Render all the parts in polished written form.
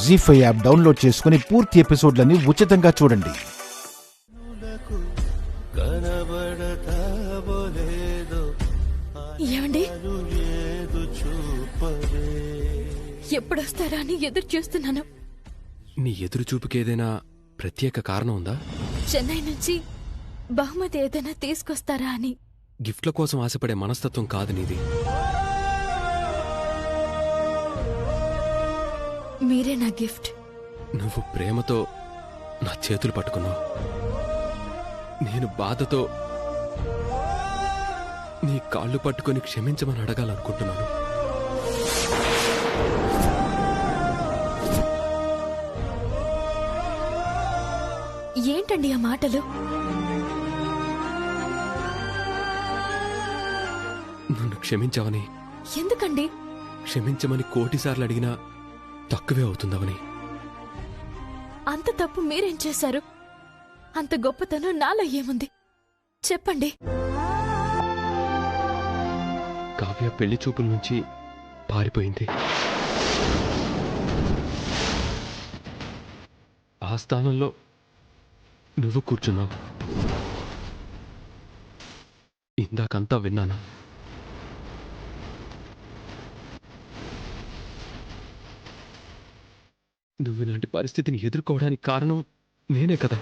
జీ5 app download చేసుకుని పూర్తి ఎపిసోడ్లని ఉచితంగా చూడండి. ఏమండి, ఎప్పుడొస్తారా అని ఎదురు చూస్తున్నాను. నీ ఎదురు చూపుకేదైనా ప్రత్యేక కారణం ఉందా? చెన్నై నుంచి బహుమతి ఏదైనా తీసుకొస్తారా అని. గిఫ్ట్ల కోసం ఆశపడే మనస్తత్వం కాదు నీది. మీరే నా గిఫ్ట్. నువ్వు ప్రేమతో నా చేతులు పట్టుకున్నావు. నేను బాధతో నీ కాళ్ళు పట్టుకొని క్షమించమని అడగాలనుకుంటున్నాను. ఏంటండి ఆ మాటలు? నన్ను క్షమించావని, ఎందుకండి? క్షమించమని కోటిసార్లు అడిగినా తక్కువే అవుతుందవని. అంత తప్పు మీరేం చేశారు? అంత గొప్పతనం నాలో ఏముంది చెప్పండి. కావ్య పెళ్లి చూపుల నుంచి పారిపోయింది. ఆ స్థానంలో నువ్వు కూర్చున్నావు. ఇందాకంతా విన్నాను. నువ్వు ఇలాంటి పరిస్థితిని ఎదుర్కోవడానికి కారణం నేనే కదా.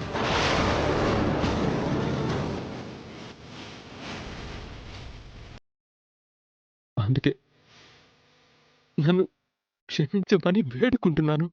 అందుకే నన్ను క్షమించమని వేడుకుంటున్నాను.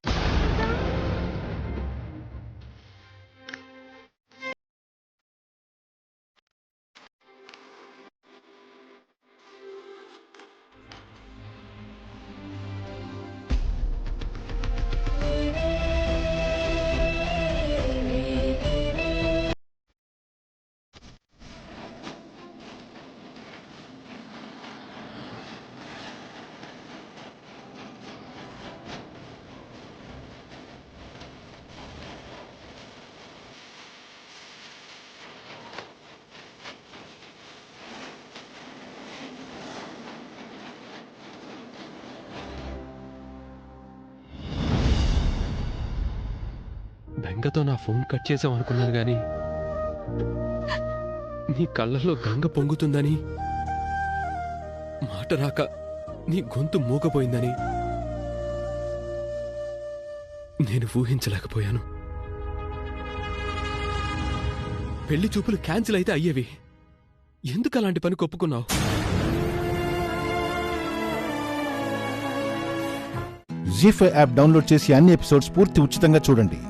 బెంగతో నా ఫోన్ కట్ చేసామనుకున్నాను గాని నీ కళ్ళల్లో గంగ పొంగుతుందని, మాట రాక నీ గొంతు మూగపోయిందని నేను ఊహించలేకపోయాను. పెళ్లి చూపులు క్యాన్సిల్ అయితే అయ్యేవి. ఎందుకు అలాంటి పని ఒప్పుకున్నావు? జీ5 యాప్ డౌన్లోడ్ చేసి అన్ని ఎపిసోడ్స్ పూర్తి ఉచితంగా చూడండి.